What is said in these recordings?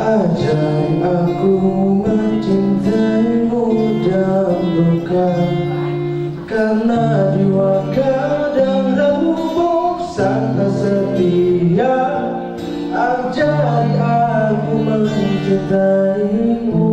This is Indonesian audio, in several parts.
Ajari aku mencintaimu dan bukan karena jiwa kadang ragu bosan tak setia. Ajari aku mencintaimu.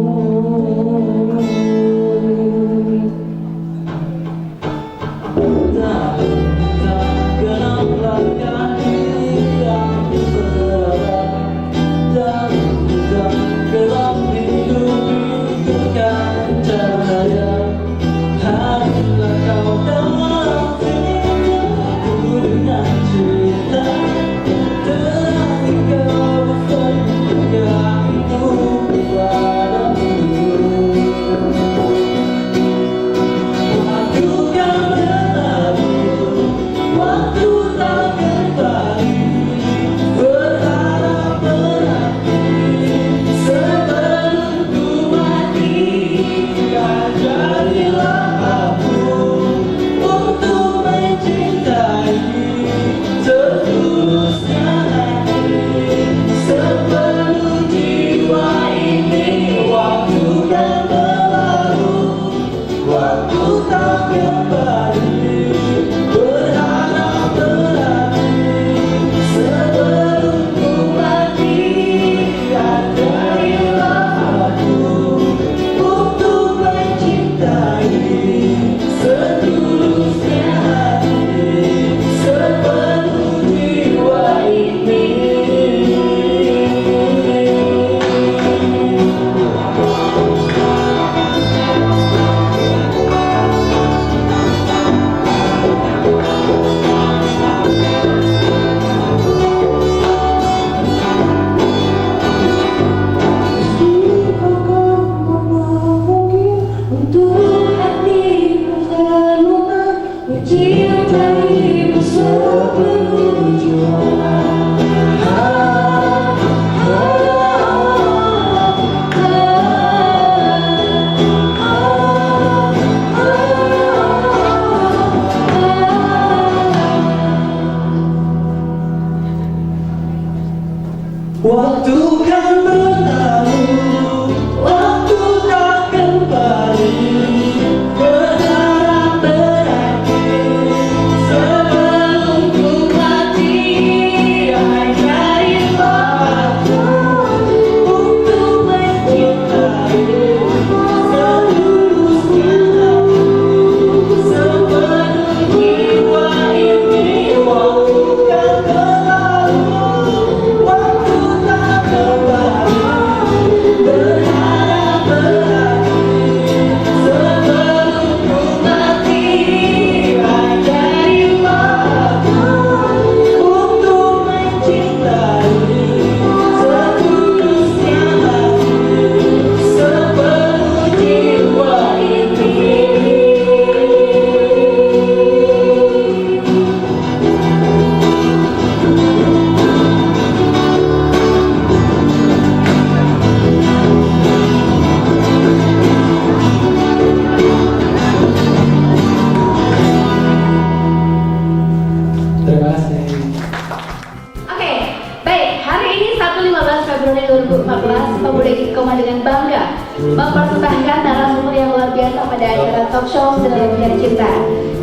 Waktu kan berlalu, waktu tak kembali, berharap berakhir sebelum ku mati. Ajarilah aku untuk mencintai seluruhnya hati, sepenuh jiwa ini. Waktu kan berlalu, waktu tak kembali, berharap berakhir sebelum ku mati. Ajarilah aku untuk mencintai seluruhnya hati, sepenuh jiwa ini. Terima kasih. Oke, baik. Hari ini Sabtu 15 Februari 2014, Pemuda Istiqomah dengan bangga mempersembahkan narasumber yang luar biasa pada acara talk show Sedang Mencari Cinta.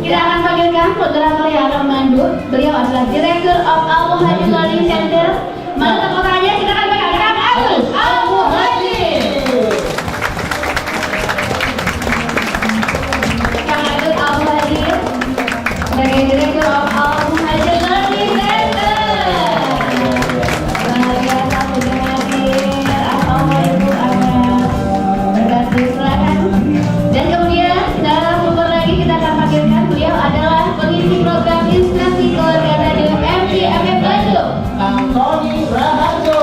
Kita akan panggilkan moderator yang akan memandu. Beliau adalah Director of Al Muhajir Learning Center. Mana tepuk tangannya? Kita akan panggilkan Agus Al Muhajir. Kang Agus Al Muhajir sebagai Director of Al Muhajir Learning Center. Luar biasa, sudah hadir. Assalamualaikum warahmatullahi wabarakatuh. Silakan. Dan kemudian narasumber lagi kita akan panggilkan. Beliau adalah pengisi program Inspirasi Keluarga Radio MGMF Bandung, Kang Tony Raharjo.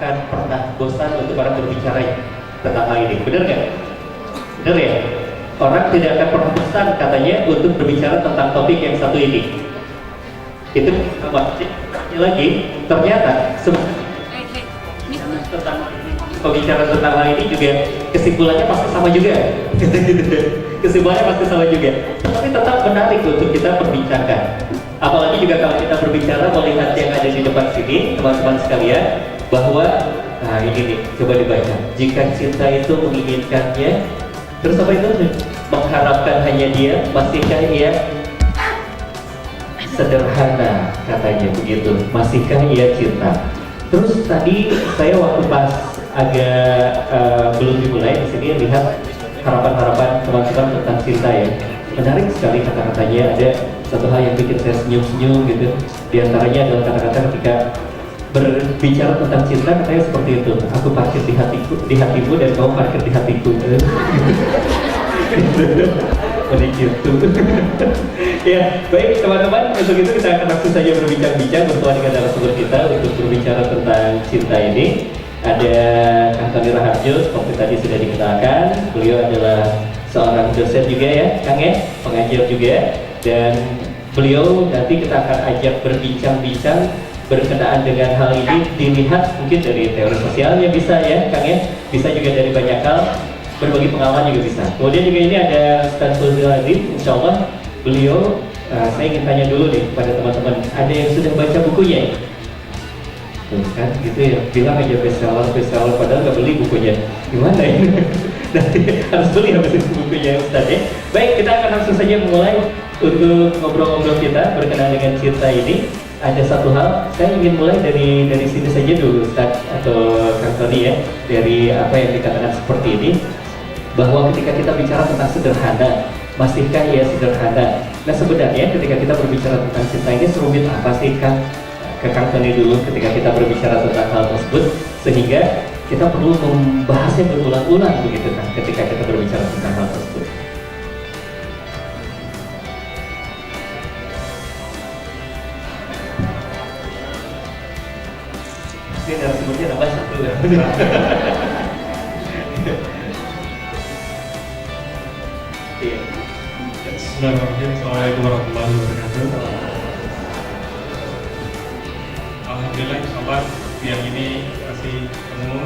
akan pernah bosan untuk orang berbicara tentang hal ini. Benar nggak? Benar ya? Orang tidak akan pernah bosan katanya untuk berbicara tentang topik yang satu ini. Itu lagi ternyata tentang pembicaraan tentang hal ini juga kesimpulannya pasti sama juga. Kesimpulannya pasti sama juga. Tapi tetap menarik untuk kita perbincangkan. Apalagi juga kalau kita berbicara melihat yang ada di depan sini, teman-teman sekalian, bahwa nah ini nih, coba dibaca. Jika cinta itu menginginkannya, terus apa itu? Mengharapkan hanya dia, masihkah ia sederhana, katanya begitu. Masihkah ia cinta? Terus tadi saya waktu pas agak belum dimulai di sini lihat harapan-harapan teman-teman tentang cinta ya. Menarik sekali kata-katanya, ada satu hal yang bikin saya senyum-senyum gitu. Di antaranya adalah kata-kata ketika berbicara tentang cinta katanya seperti itu. Aku parkir di hatimu dan kamu parkir di hatiku. Begitu. Ya, baik teman-teman, untuk itu kita akan langsung saja berbincang-bincang bersama dengan narasumber kita untuk berbicara tentang cinta ini. Ada Kang Tony Raharjo, seperti tadi sudah dikenalkan. Beliau adalah seorang dosen juga ya, Kang ya, pengajar juga. Dan beliau nanti kita akan ajak berbincang-bincang berkenaan dengan hal ini. Dilihat mungkin dari teori sosialnya bisa ya, Kang ya. Bisa juga dari banyak hal. Berbagi pengalaman juga bisa. Kemudian juga ini ada Ustaz Fuzil Adib, insya Allah beliau, saya ingin tanya dulu nih kepada teman-teman, ada yang sudah baca bukunya? Tuh kan, gitu ya, bilang aja bestseller, padahal nggak beli bukunya. Gimana ini? Nanti harus beli habis itu bukunya Ustaz ya. Baik, kita akan langsung saja mulai untuk ngobrol-ngobrol kita berkenaan dengan cinta ini. Ada satu hal, saya ingin mulai dari sini saja dulu Ustaz atau Kang Tony ya, dari apa yang dikatakan seperti ini. Bahwa ketika kita bicara tentang sederhana, masihkah ia sederhana? Nah sebenarnya ketika kita berbicara tentang cinta ini serumit apa sih Kang? Ke Kang Tony dulu ketika kita berbicara tentang hal tersebut, sehingga kita perlu membahasnya berulang-ulang begitu Kang ketika kita berbicara tentang hal tersebut. Ini narasumbernya nambah satu ya. Bismillahirrahmanirrahim. Assalamualaikum warahmatullahi wabarakatuh. Alhamdulillah, insyaallah siang ini masih penuh,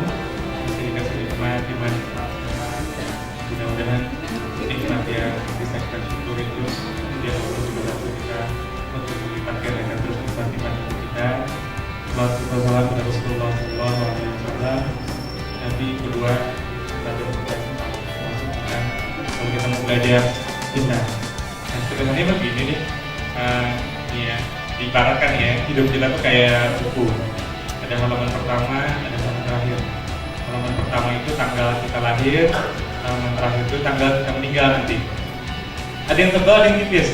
masih dikasih nikmat, dimanfaatkan. Mudah-mudahan nikmat yang bisa kita syukuri terus, dia Allah juga bantu kita untuk melipat gandakan terus nikmat hidup kita. Wassalamualaikum kepada Rasulullah Sallallahu Alaihi Wasallam. Nabi kedua kita masukkan kalau kita mau belajar cinta. Nah sebenarnya begini nih, ya diibaratkan ya, hidup kita tuh kayak buku. Ada halaman pertama, ada halaman terakhir. Halaman pertama itu tanggal kita lahir, halaman terakhir itu tanggal kita meninggal nanti. Ada yang tebal, ada yang tipis.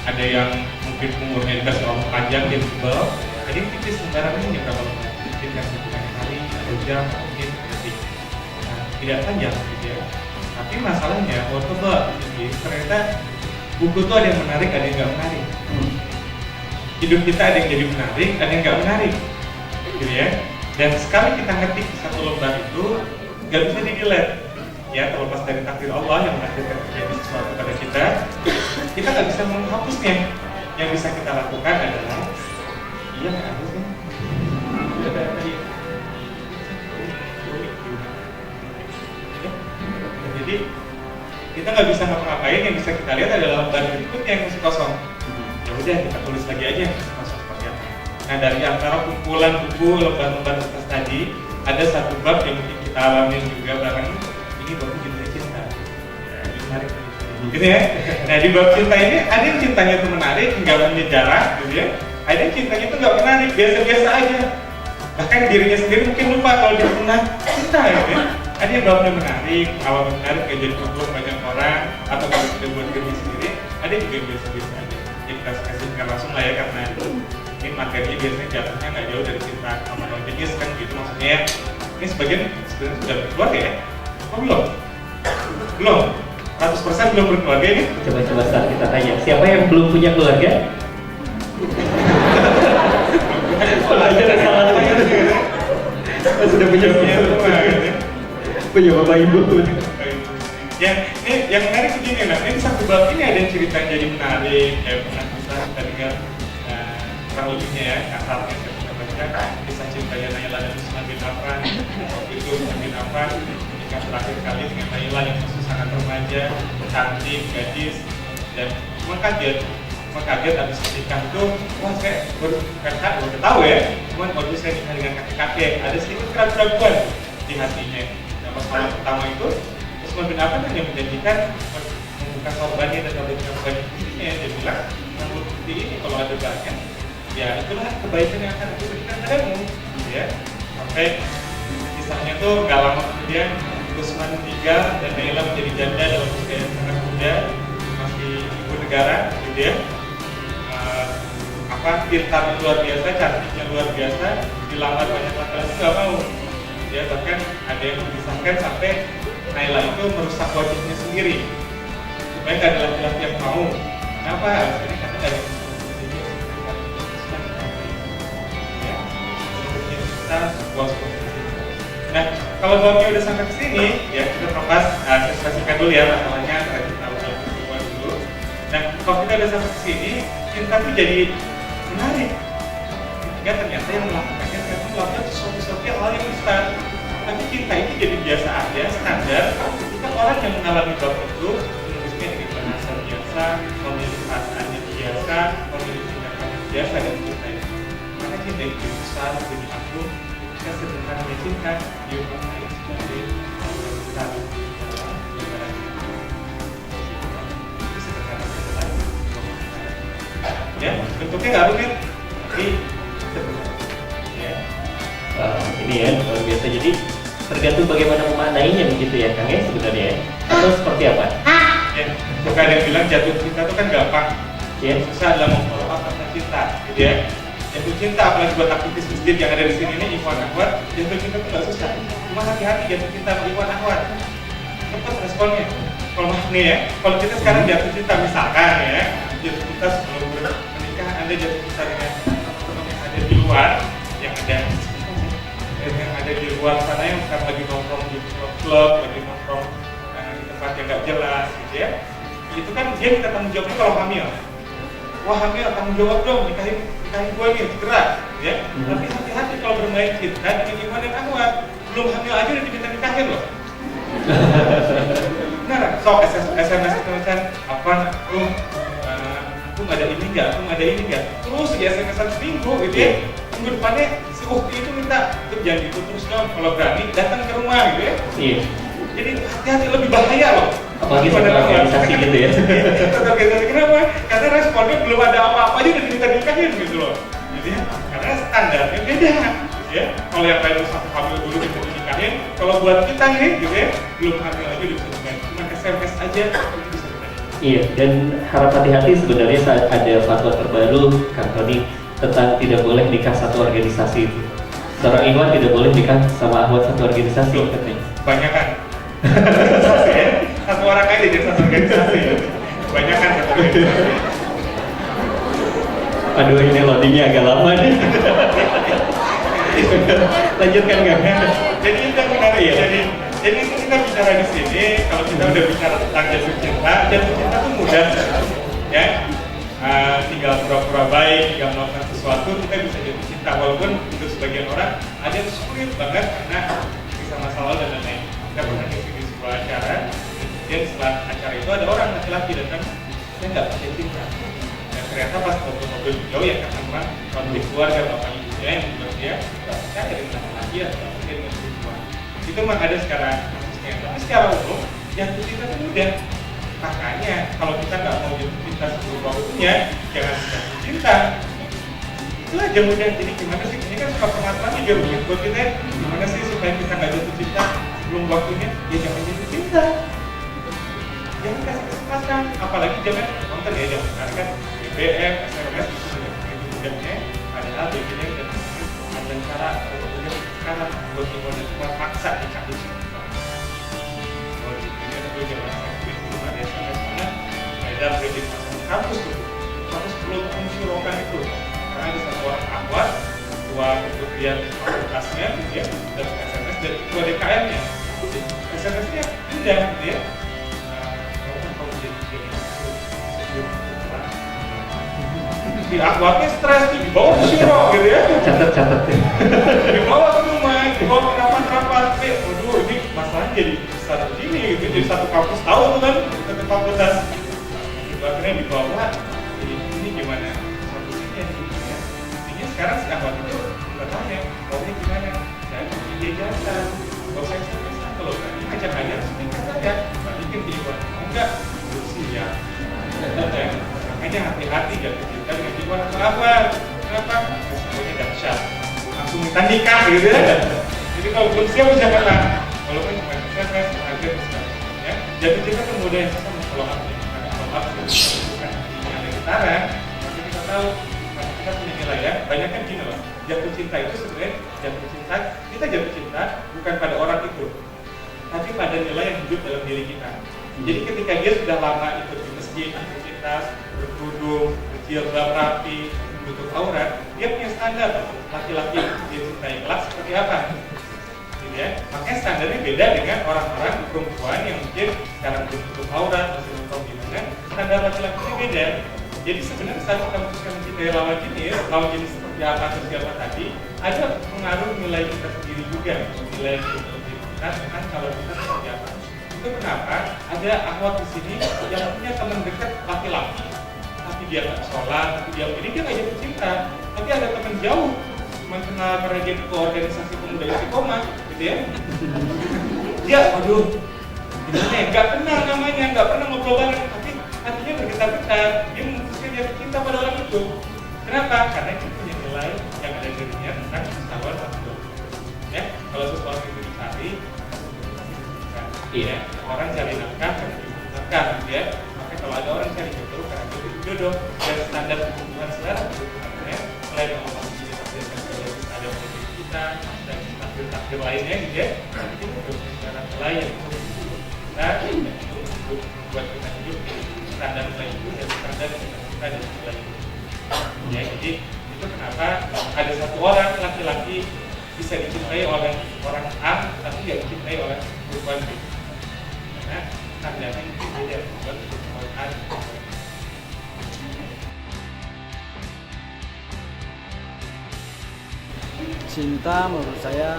Ada yang mungkin umurnya dikasih Allah panjang, dia tebal. Ada yang tipis, lembarannya berapa bulan? Mungkin kasih hari, atau jam, mungkin detik. Nah, tidak panjang gitu ya. Tapi masalahnya, waktu tebal, ternyata buku itu ada yang menarik, ada yang nggak menarik. Hidup kita ada yang jadi menarik, ada yang nggak menarik, gitu ya. Dan sekali kita ngetik satu lembar itu, nggak bisa di-delete. Ya, terlepas dari takdir Allah yang menakdirkan terjadi sesuatu pada kita nggak bisa menghapusnya. Yang bisa kita lakukan adalah, iya nggak ada sih. Jadi kita nggak bisa ngapa-ngapain, yang bisa kita lihat adalah lembar berikutnya yang masih kosong. Ya udah kita tulis lagi aja yang masih kosong seperti apa. Nah dari antara kumpulan buku lembar-lembar atas tadi ada satu bab yang mungkin kita alami juga bareng. Ini bab cinta cinta. Ya, ini menarik. Gitu ya. Nah di bab cinta ini ada yang cintanya itu menarik, nggak menyejarah, gitu ya. Ada yang cintanya itu nggak menarik, biasa-biasa aja. Bahkan dirinya sendiri mungkin lupa kalau dia pernah cinta, gitu ya. Ada yang babnya menarik, awalnya menarik, kayak jadi kumpul banyak orang, atau kalau kita buat diri sendiri, ada juga yang biasa-biasa aja. Jadi kita kasihkan langsung lah ya, karena ini materinya biasanya jatuhnya nggak jauh dari cinta sama non jenis kan gitu maksudnya ya. Ini sebagian sebenarnya sudah berkeluarga ya? Oh belum? Belum? 100% belum berkeluarga ini? Coba-coba saat kita tanya, siapa yang belum punya keluarga? Sudah punya semua gitu ya. punya bapak ibu. Yang menarik begini, nah ini satu bab ini ada cerita yang jadi menarik, ya pernah kita dengar kurang lebihnya ya, kasarnya saya pernah baca kisah cintanya Naila dan Usman bin Affan. Waktu itu Usman bin Affan menikah terakhir kali dengan Naila yang masih sangat remaja, cantik, gadis, dan cuma kaget habis menikah itu, wah saya baru tahu ya, cuman waktu saya nikah dengan kakek-kakek ada sedikit keraguan di hatinya. Nah masalah pertama itu Usman bin Affan hanya menjanjikan membuka sorbannya dan memberikan banyak dirinya. Dia bilang, namun bukti ini kalau ada banyak, ya itulah kebaikan yang akan aku berikan padamu. Ya, sampai kisahnya tuh gak lama kemudian Usman meninggal dan Naila menjadi janda dalam usia yang sangat muda, masih ibu negara, gitu ya. Pintar luar biasa, cantiknya luar biasa, dilamar banyak laki-laki nggak mau. Ya bahkan ada yang memisahkan sampai Naila itu merusak wajahnya sendiri supaya nggak ada laki-laki yang mau. Kenapa? Alasannya karena dari ya, kita sebuah Nah, kalau babnya udah sampai ke sini, ya kita terlepas, saya spesifikkan dulu ya masalahnya, kita udah dulu. Nah, kalau kita udah sampai ke sini, cinta itu jadi menarik. Ya ternyata yang melakukannya melakukan sesuatu hal yang besar. Tapi cinta itu jadi biasa aja, standar. Ketika orang yang mengalami bab itu menulisnya dengan bahasa biasa, memiliki perasaannya biasa, memiliki tindakan biasa dan cinta itu. Maka cinta itu besar, jadi agung. Jika sederhananya cinta, dia maknai sebagai besar dalam ibadah cinta. Itu sederhananya adalah ya, bentuknya nggak rumit, tapi sederhana. Ya. Ini ya luar biasa, jadi tergantung bagaimana memaknainya begitu ya Kang ya sebenarnya ya? Atau seperti apa? Ya, bukan ada yang bilang jatuh cinta itu kan gampang. Ya. Susah adalah memfollow up kata cinta, gitu ya. Jatuh cinta apalagi buat aktivis masjid yang ada di sini ini Ikhwan Akhwat, jatuh cinta itu nggak susah. Cuma hati-hati jatuh cinta sama Ikhwan Akhwat. Cepat responnya. Kalau nih ya, kalau kita sekarang jatuh cinta misalkan ya, jatuh cinta sebelum menikah Anda jatuh cinta dengan teman yang ada di luar, yang ada di luar sana yang sekarang lagi nongkrong di klub, lagi nongkrong di tempat yang nggak jelas, gitu ya. Itu kan dia minta tanggung jawabnya kalau hamil. Wah hamil, tanggung jawab dong, nikahin gue nih, segera, ya. Tapi hati-hati kalau bermain cinta dengan Ikhwan dan Akhwat, belum hamil aja udah diminta nikahin loh. Benar, sok SMS itu macam apa? Aku nggak ada ini nggak, terus ya SMS-an seminggu, gitu ya. Minggu depannya si Ukti itu minta, itu jangan gitu terus dong, kalau berani datang ke rumah, gitu ya. Iya. Jadi hati-hati, lebih bahaya loh. Apalagi setelah organisasi gitu ya. Organisasi kenapa? Karena responnya belum ada apa-apa aja udah diminta nikahin gitu loh. Jadi karena standarnya beda, gitu ya. Kalau yang lain satu hamil dulu diminta nikahin, kalau buat kita nih, gitu ya, belum hamil aja udah bisa nikahin. Cuma SMS aja itu bisa nikahin. Iya, dan harap hati-hati sebenarnya saat ada fatwa terbaru Kang Tony tentang tidak boleh nikah satu organisasi. Seorang Ikhwan tidak boleh nikah sama Akhwat satu organisasi katanya. Banyak kan? Organisasi ya? Satu orang aja jadi satu organisasi ya? Banyak kan satu organisasi? Aduh ini loadingnya agak lama nih. Lanjutkan nggak? Jadi itu yang menarik ya. Jadi kita bicara di sini, kalau kita udah bicara tentang jatuh cinta tuh mudah, ya. Tinggal pura-pura baik, tinggal melakukan sesuatu, kita bisa jatuh cinta. Walaupun untuk sebagian orang ada yang sulit banget karena bisa masalah dan lain-lain. Kita pernah di sebuah acara, kemudian setelah acara itu ada orang laki-laki datang, saya nggak pakai cinta. Dan ternyata pas ngobrol jauh ya karena memang konflik keluarga bapak ibunya yang membuat dia nggak percaya dengan laki ya, nggak percaya dengan perempuan. Itu memang ada sekarang kasusnya. Tapi secara umum jatuh cinta itu mudah. Makanya kalau kita nggak mau jatuh cinta sebelum waktunya, jangan jatuh cinta. Itu aja mudah. Jadi gimana sih? Ini kan suka permasalahan juga buat kita. Gimana sih supaya kita nggak jatuh cinta sebelum waktunya? Ya jangan jatuh cinta. Jangan kasih kesempatan. Apalagi jangan nonton ya, jangan sekarang kan BBM, SMS itu begitu mudahnya. Padahal BBM dan ada cara untuk sekarang buat kita dan kita paksa dicabut. Ini ada dua jalan. Dan kredit kampus itu kampus perlu mensyuruhkan itu karena ada satu orang Akhwat dua kemudian fakultasnya gitu ya dan sudah gitu ya. Kalau jadi di akhwatnya stres di bawah ke syuro gitu ya. Catat Dibawa ke rumah, dibawa ke rapat-rapat. Waduh, ini masalahnya jadi besar begini gitu. Jadi satu kampus tahu tuh kan, satu fakultas. Gitu, akhirnya dibawa. Jadi ini gimana solusinya gitu ya. Intinya sekarang si akhwat itu bertanya, maunya gimana? Dan dia jelasan. Kalau saya bisa, kalau berani ajak aja, sebentar saja. Balikin di iwan. Mau nggak? Bersih ya. Makanya hati-hati jangan cinta dengan iwan atau apa. Kenapa? Resikonya dahsyat. Langsung minta nikah gitu ya. Jadi kalau belum siap janganlah. Walaupun cuma saya sengaja ya. Jatuh cinta kan mudah yang susah follow up. Follow up bukan yang dari utara. Maka kita tahu kita punya nilai ya. Banyak kan gini loh. Jatuh cinta itu sebenarnya jatuh cinta. Kita jatuh cinta bukan pada orang itu, tapi pada nilai yang hidup dalam diri kita. Jadi ketika dia sudah lama ikut di masjid, aktivitas, berkerudung, berjilbab rapi, menutup aurat, dia punya standar laki-laki yang dia cintai kelak seperti apa, gitu ya. Makanya standarnya beda dengan orang-orang perempuan yang mungkin sekarang belum tutup aurat, masih nonton gimana. Standar laki-lakinya beda. Jadi sebenarnya saat kita memutuskan mencintai lawan jenis seperti apa atau siapa tadi, ada pengaruh nilai kita sendiri juga, nilai kita dengan calon kita seperti apa. Itu kenapa ada akhwat di sini yang punya teman dekat laki-laki, tapi dia nggak sholat, tapi dia nggak jatuh cinta, tapi ada teman jauh, cuma kenal karena dia ke organisasi pemuda istiqomah, gitu ya. Dia, waduh, gimana ya, nggak kenal namanya, nggak pernah ngobrol bareng, tapi hatinya bergetar-getar, dia memutuskan jatuh cinta pada orang itu. Kenapa? Karena dia punya nilai yang ada dirinya tentang kesalahan satu. Ya, kalau sesuatu itu dicari, iya, orang cari nafkah karena nafkah, ya. Makanya kalau ada orang cari jodoh karena jodoh dan standar hubungan selera, artinya selain Allah ini ada pada kita dan takdir lainnya, gitu ya. Itu standar lain kita untuk buat kita hidup standar nilai itu dan standar kita dan nilai itu. Ya, jadi itu kenapa ada satu orang laki-laki bisa dicintai oleh orang A tapi tidak dicintai oleh perempuan B. Karena standarnya itu beda buat perempuan A. Cinta menurut saya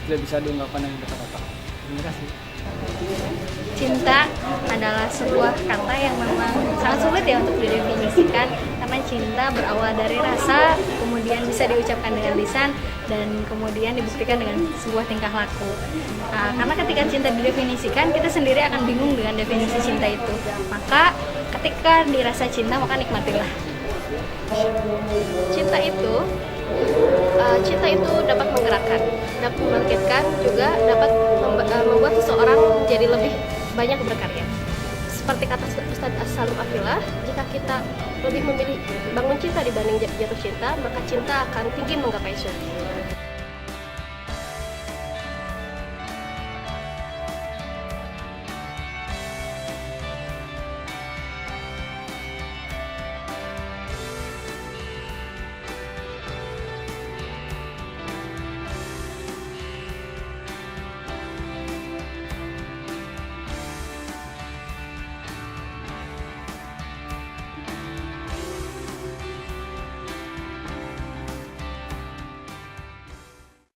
tidak bisa diungkapkan dengan kata-kata. Terima kasih. Cinta adalah sebuah kata yang memang sangat sulit ya untuk didefinisikan, karena cinta berawal dari rasa, kemudian bisa diucapkan dengan lisan, dan kemudian dibuktikan dengan sebuah tingkah laku. Karena ketika cinta didefinisikan, kita sendiri akan bingung dengan definisi cinta itu. Maka ketika dirasa cinta, maka nikmatilah. Cinta itu dapat menggerakkan, dapat membangkitkan, juga dapat membuat seseorang menjadi lebih banyak berkarya. Seperti kata Ustadz As-Salim Afilah, jika kita lebih memilih bangun cinta dibanding jatuh cinta, maka cinta akan tinggi menggapai surga.